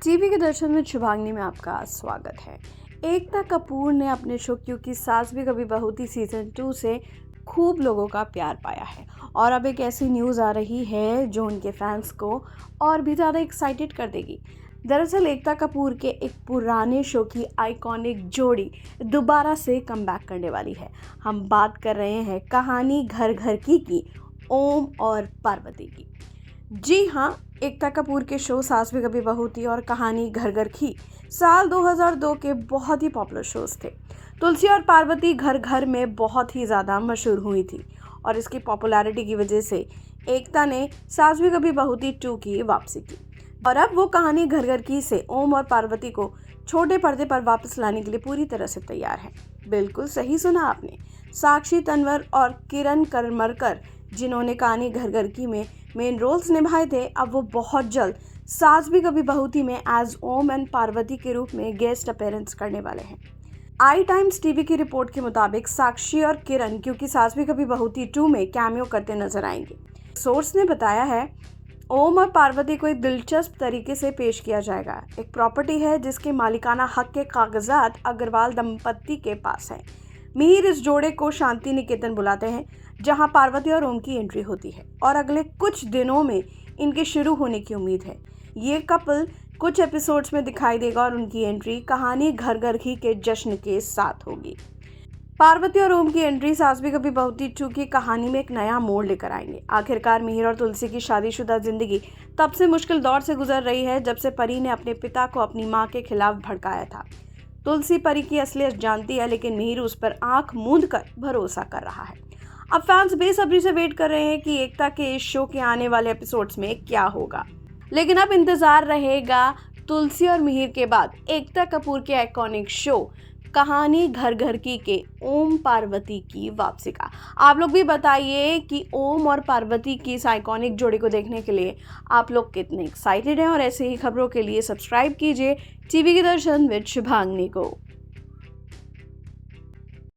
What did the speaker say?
TV के दर्शन में शुभांगी में आपका स्वागत है। एकता कपूर ने अपने शो क्योंकि सास भी कभी बहू थी सीजन 2 से खूब लोगों का प्यार पाया है और अब एक ऐसी न्यूज़ आ रही है जो उनके फैंस को और भी ज़्यादा एक्साइटेड कर देगी। दरअसल एकता कपूर के एक पुराने शो की आइकॉनिक जोड़ी दोबारा से कमबैक करने वाली है। हम बात कर रहे हैं कहानी घर घर की ओम और पार्वती की। जी हाँ, एकता कपूर के शो सास भी कभी बहू थी और कहानी घर घर की साल 2002 के बहुत ही पॉपुलर शोज थे। तुलसी और पार्वती घर घर में बहुत ही ज़्यादा मशहूर हुई थी और इसकी पॉपुलैरिटी की वजह से एकता ने सास भी कभी बहू थी 2 की वापसी की और अब वो कहानी घर घर की से ओम और पार्वती को छोटे पर्दे पर वापस लाने के लिए पूरी तरह से तैयार है। बिल्कुल सही सुना आपने। साक्षी तन्वर और किरण करमरकर जिन्होंने कहानी घर घर की में मेन रोल्स निभाए थे, अब वो बहुत जल्द सास भी कभी बहू थी में एज ओम एंड पार्वती के रूप में गेस्ट अपीयरेंस करने वाले हैं। आई टाइम्स टीवी की रिपोर्ट के मुताबिक साक्षी और किरण क्योंकि सास भी कभी बहू थी 2 में कैमियो करते नजर आएंगे। सोर्स ने बताया है ओम और पार्वती को एक दिलचस्प तरीके से पेश किया जाएगा। एक प्रॉपर्टी है जिसके मालिकाना हक के कागजात अग्रवाल दंपत्ति के पास है। मिहिर इस जोड़े को शांति निकेतन बुलाते हैं जहां पार्वती और ओम की एंट्री होती है और अगले कुछ दिनों में इनके शुरू होने की उम्मीद है। ये कपल कुछ एपिसोड्स में दिखाई देगा और उनकी एंट्री कहानी घर घर की के जश्न के साथ होगी। पार्वती और ओम की एंट्री सास भी कभी बहू थी 2 की कहानी में एक नया मोड़ लेकर आएंगे। आखिरकार मिहिर और तुलसी की शादीशुदा जिंदगी तब से मुश्किल दौर से गुजर रही है जब से परी ने अपने पिता को अपनी मां के खिलाफ भड़काया था। तुलसी परी की असलियत जानती है लेकिन मिहिर उस पर आंख मूंद कर भरोसा कर रहा है। अब फैंस बेसब्री से वेट कर रहे हैं कि एकता के इस शो के आने वाले एपिसोड्स में क्या होगा। लेकिन अब इंतजार रहेगा तुलसी और मिहिर के बाद एकता कपूर के आइकॉनिक शो कहानी घर घर की के ओम पार्वती की वापसी का। आप लोग भी बताइए कि ओम और पार्वती की इस आइकॉनिक जोड़ी को देखने के लिए आप लोग कितने एक्साइटेड हैं और ऐसे ही खबरों के लिए सब्सक्राइब कीजिए टीवी के दर्शन विद शुभांगी को।